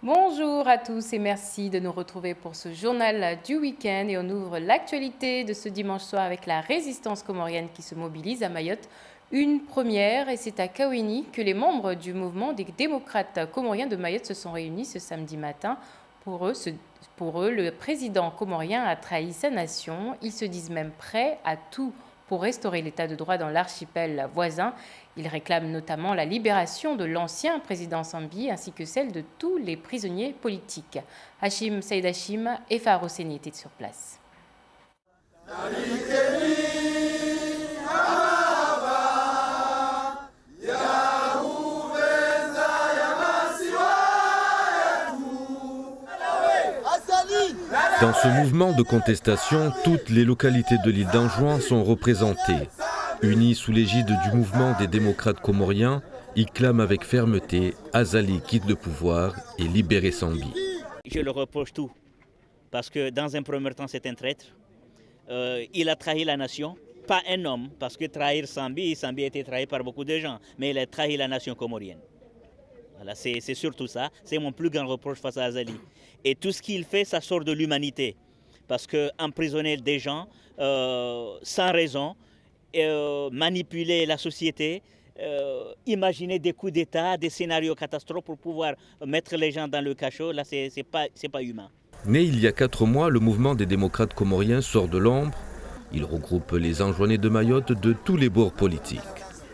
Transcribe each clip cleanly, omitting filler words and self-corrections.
Bonjour à tous et merci de nous retrouver pour ce journal du week-end. Et on ouvre l'actualité de ce dimanche soir avec la résistance comorienne qui se mobilise à Mayotte. Une première, et c'est à Kawini que les membres du mouvement des démocrates comoriens de Mayotte se sont réunis ce samedi matin. Pour eux, le président comorien a trahi sa nation. Ils se disent même prêts à tout pour restaurer l'état de droit dans l'archipel voisin. Ils réclament notamment la libération de l'ancien président Sambi ainsi que celle de tous les prisonniers politiques. Hachim Saïd Hachim et Fahar Hosseini étaient sur place. Dans ce mouvement de contestation, toutes les localités de l'île d'Anjouan sont représentées. Unis sous l'égide du mouvement des démocrates comoriens, ils clament avec fermeté « Azali quitte le pouvoir et libérer Sambi ». Je le reproche tout, parce que dans un premier temps c'est un traître. Il a trahi la nation, pas un homme, parce que trahir Sambi a été trahi par beaucoup de gens, mais il a trahi la nation comorienne. Voilà, c'est surtout ça, c'est mon plus grand reproche face à Azali. Et tout ce qu'il fait, ça sort de l'humanité. Parce qu'emprisonner des gens sans raison, manipuler la société, imaginer des coups d'État, des scénarios catastrophes pour pouvoir mettre les gens dans le cachot, là, c'est pas humain. Né il y a 4 mois, le mouvement des démocrates comoriens sort de l'ombre. Il regroupe les Anjouanais de Mayotte de tous les bords politiques.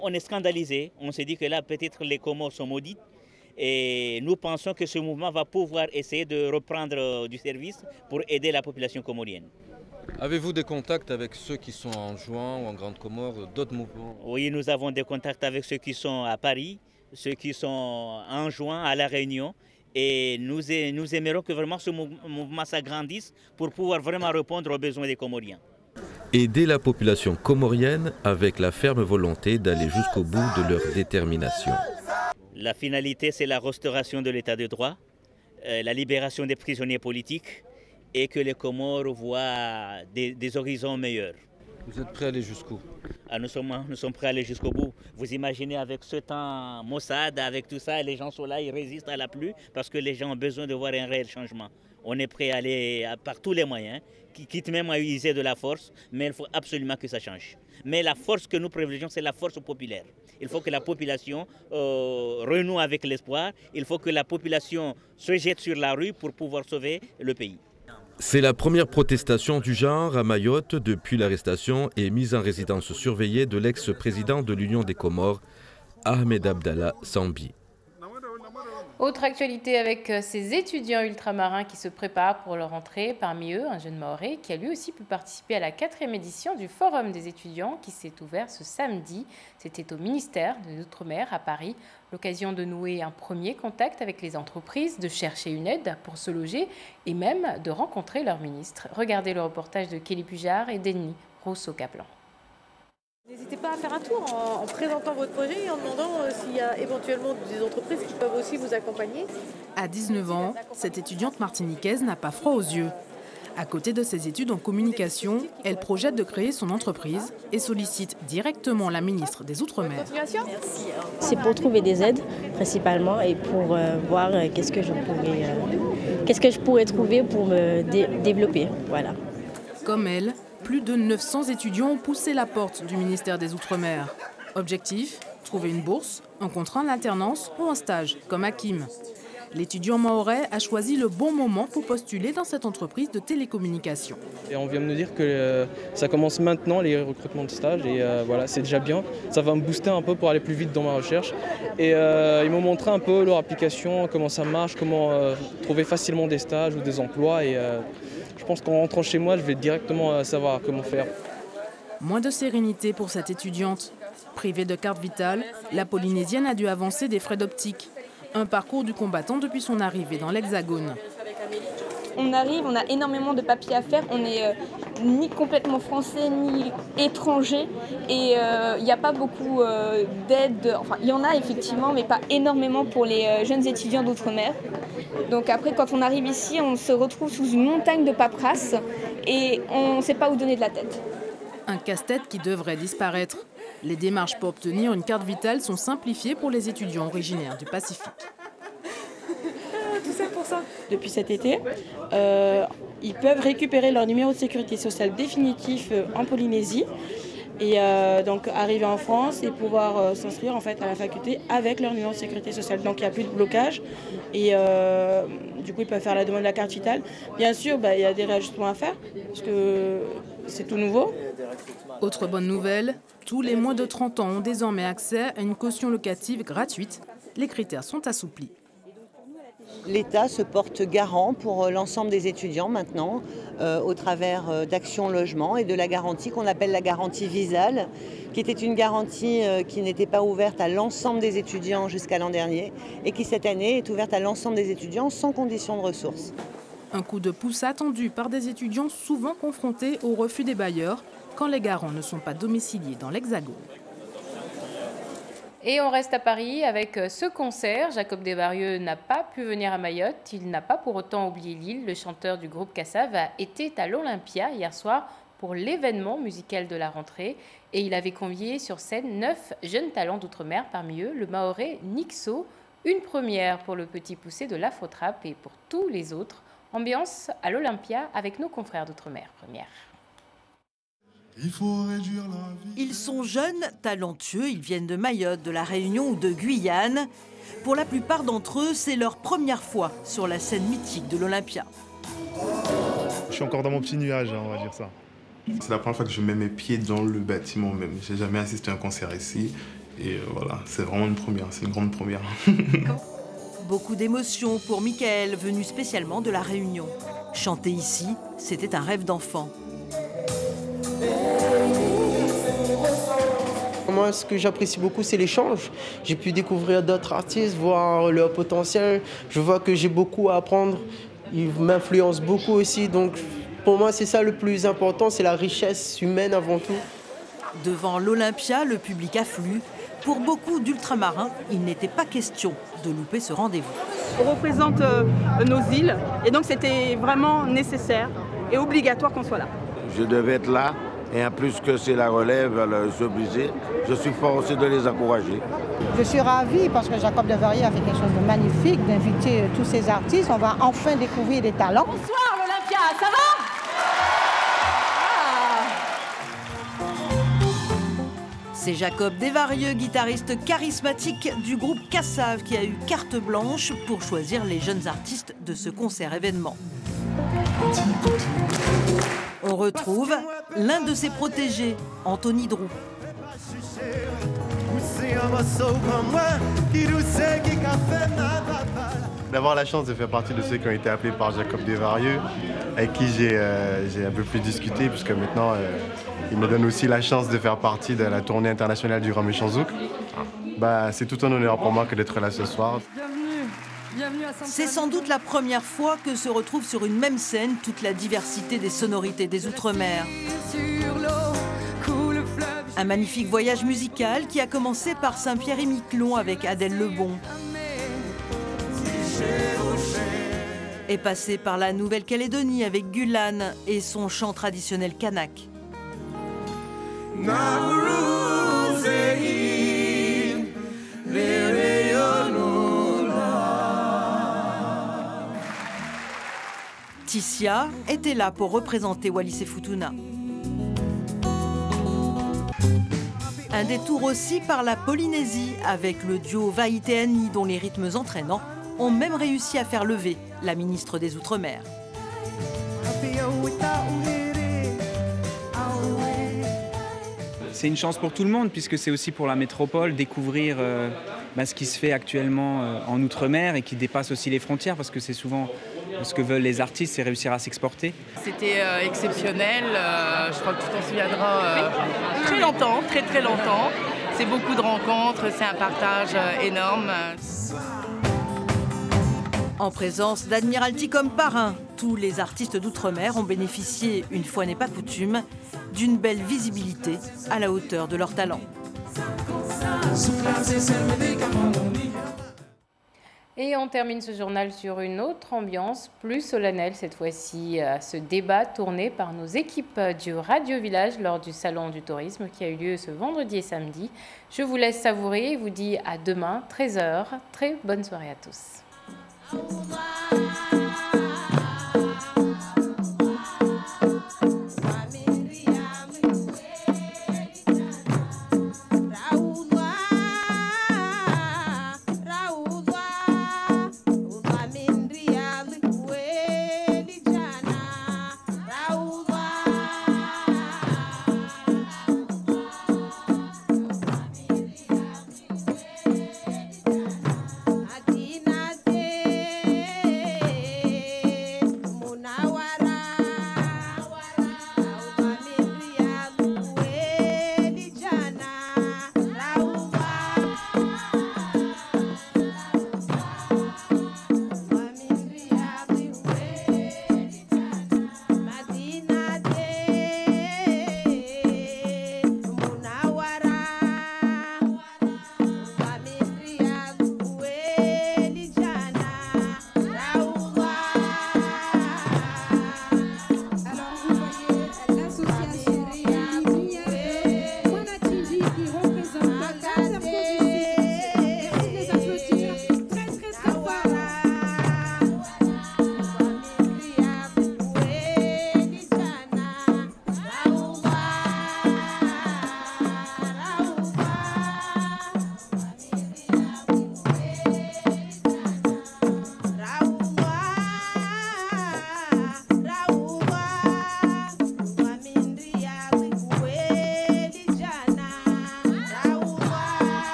On est scandalisé, on s'est dit que là, peut-être les Comores sont maudites. Et nous pensons que ce mouvement va pouvoir essayer de reprendre du service pour aider la population comorienne. Avez-vous des contacts avec ceux qui sont en Anjouan ou en Grande Comore, d'autres mouvements? Oui, nous avons des contacts avec ceux qui sont à Paris, ceux qui sont en Anjouan, à La Réunion. Et nous aimerons que vraiment ce mouvement s'agrandisse pour pouvoir vraiment répondre aux besoins des Comoriens. Aider la population comorienne avec la ferme volonté d'aller jusqu'au bout de leur détermination. La finalité, c'est la restauration de l'état de droit, la libération des prisonniers politiques et que les Comores voient des horizons meilleurs. Vous êtes prêts à aller jusqu'où? Nous sommes prêts à aller jusqu'au bout. Vous imaginez avec ce temps maussade, avec tout ça, les gens sont là, ils résistent à la pluie parce que les gens ont besoin de voir un réel changement. On est prêt à aller par tous les moyens, quitte même à utiliser de la force, mais il faut absolument que ça change. Mais la force que nous privilégions, c'est la force populaire. Il faut que la population renoue avec l'espoir. Il faut que la population se jette sur la rue pour pouvoir sauver le pays. C'est la première protestation du genre à Mayotte depuis l'arrestation et mise en résidence surveillée de l'ex-président de l'Union des Comores, Ahmed Abdallah Sambi. Autre actualité avec ces étudiants ultramarins qui se préparent pour leur entrée. Parmi eux, un jeune Mahorais qui a lui aussi pu participer à la 4e édition du Forum des étudiants qui s'est ouvert ce samedi. C'était au ministère des Outre-mer à Paris. L'occasion de nouer un premier contact avec les entreprises, de chercher une aide pour se loger et même de rencontrer leur ministre. Regardez le reportage de Kelly Pujard et Denis Rousseau-Caplan. N'hésitez pas à faire un tour en présentant votre projet et en demandant s'il y a éventuellement des entreprises qui peuvent aussi vous accompagner. À 19 ans, cette étudiante martiniquaise n'a pas froid aux yeux. À côté de ses études en communication, elle projette de créer son entreprise et sollicite directement la ministre des Outre-mer. C'est pour trouver des aides principalement et pour voir qu'est-ce que je pourrais trouver pour me développer. Voilà. Comme elle, plus de 900 étudiants ont poussé la porte du ministère des Outre-mer. Objectif, trouver une bourse, un contrat en alternance ou un stage, comme Hakim. L'étudiant mahorais a choisi le bon moment pour postuler dans cette entreprise de télécommunications. Et on vient de nous dire que ça commence maintenant, les recrutements de stages, et voilà, c'est déjà bien. Ça va me booster un peu pour aller plus vite dans ma recherche. Et ils m'ont montré un peu leur application, comment ça marche, comment trouver facilement des stages ou des emplois. Et je pense qu'en rentrant chez moi, je vais directement savoir comment faire. Moins de sérénité pour cette étudiante. Privée de carte vitale, la Polynésienne a dû avancer des frais d'optique. Un parcours du combattant depuis son arrivée dans l'Hexagone. On arrive, on a énormément de papiers à faire, on n'est ni complètement français ni étranger et il n'y a pas beaucoup d'aide, enfin il y en a effectivement mais pas énormément pour les jeunes étudiants d'outre-mer. Donc après quand on arrive ici on se retrouve sous une montagne de paperasse et on ne sait pas où donner de la tête. Un casse-tête qui devrait disparaître. Les démarches pour obtenir une carte vitale sont simplifiées pour les étudiants originaires du Pacifique. Tout ça pour depuis cet été. Ils peuvent récupérer leur numéro de sécurité sociale définitif en Polynésie et donc arriver en France et pouvoir s'inscrire en fait à la faculté avec leur numéro de sécurité sociale. Donc il n'y a plus de blocage et du coup ils peuvent faire la demande de la carte vitale. Bien sûr, il y a des réajustements à faire parce que c'est tout nouveau. Autre bonne nouvelle, tous les moins de 30 ans ont désormais accès à une caution locative gratuite. Les critères sont assouplis. L'État se porte garant pour l'ensemble des étudiants maintenant au travers d'Action Logement et de la garantie qu'on appelle la garantie Visale, qui était une garantie qui n'était pas ouverte à l'ensemble des étudiants jusqu'à l'an dernier et qui cette année est ouverte à l'ensemble des étudiants sans condition de ressources. Un coup de pouce attendu par des étudiants souvent confrontés au refus des bailleurs quand les garants ne sont pas domiciliés dans l'Hexagone. Et on reste à Paris avec ce concert. Jacob Desvarieux n'a pas pu venir à Mayotte. Il n'a pas pour autant oublié l'île. Le chanteur du groupe Kassav était à l'Olympia hier soir pour l'événement musical de la rentrée. Et il avait convié sur scène 9 jeunes talents d'outre-mer, parmi eux le Mahorais Nixo. Une première pour le petit poussé de l'Afro-Trap et pour tous les autres. Ambiance à l'Olympia avec nos confrères d'outre-mer. Première. Ils sont jeunes, talentueux, ils viennent de Mayotte, de la Réunion ou de Guyane. Pour la plupart d'entre eux, c'est leur première fois sur la scène mythique de l'Olympia. Je suis encore dans mon petit nuage, on va dire ça. C'est la première fois que je mets mes pieds dans le bâtiment même. J'ai jamais assisté à un concert ici. Et voilà, c'est vraiment une première, c'est une grande première. Beaucoup d'émotions pour Michael, venu spécialement de la Réunion. Chanter ici, c'était un rêve d'enfant. Moi, ce que j'apprécie beaucoup, c'est l'échange. J'ai pu découvrir d'autres artistes, voir leur potentiel. Je vois que j'ai beaucoup à apprendre. Ils m'influencent beaucoup aussi. Donc, pour moi, c'est ça le plus important, c'est la richesse humaine avant tout. Devant l'Olympia, le public afflue. Pour beaucoup d'ultramarins, il n'était pas question de louper ce rendez-vous. On représente nos îles et donc c'était vraiment nécessaire et obligatoire qu'on soit là. Je devais être là. Et en plus que c'est la relève, je suis obligé. Je suis forcé de les encourager. Je suis ravie parce que Jacob Desvarieux a fait quelque chose de magnifique, d'inviter tous ces artistes. On va enfin découvrir des talents. Bonsoir l'Olympia, ça va? C'est Jacob Desvarieux, guitariste charismatique du groupe Kassav, qui a eu carte blanche pour choisir les jeunes artistes de ce concert-événement. On retrouve l'un de ses protégés, Anthony Drou. D'avoir la chance de faire partie de ceux qui ont été appelés par Jacob Desvarieux, avec qui j'ai un peu plus discuté, puisque maintenant il me donne aussi la chance de faire partie de la tournée internationale du Grand Méchant Zouk. C'est tout un honneur pour moi que d'être là ce soir. C'est sans doute la première fois que se retrouve sur une même scène toute la diversité des sonorités des Outre-mer. Un magnifique voyage musical qui a commencé par Saint-Pierre-et-Miquelon avec Adèle Lebon. Est passé par la Nouvelle-Calédonie avec Gulan et son chant traditionnel kanak. Tissia était là pour représenter Wallis et Futuna. Un détour aussi par la Polynésie avec le duo Vaïtéani dont les rythmes entraînants ont même réussi à faire lever la ministre des Outre-mer. C'est une chance pour tout le monde puisque c'est aussi pour la métropole découvrir ce qui se fait actuellement en Outre-mer et qui dépasse aussi les frontières parce que c'est souvent ce que veulent les artistes, c'est réussir à s'exporter. C'était exceptionnel, je crois que tu t'en souviendras très longtemps, très longtemps. C'est beaucoup de rencontres, c'est un partage énorme. En présence d'Admiralty comme parrain, tous les artistes d'Outre-mer ont bénéficié, une fois n'est pas coutume, d'une belle visibilité à la hauteur de leur talent. Et on termine ce journal sur une autre ambiance, plus solennelle cette fois-ci, ce débat tourné par nos équipes du Radio Village lors du Salon du Tourisme qui a eu lieu ce vendredi et samedi. Je vous laisse savourer et vous dis à demain, 13h. Très bonne soirée à tous.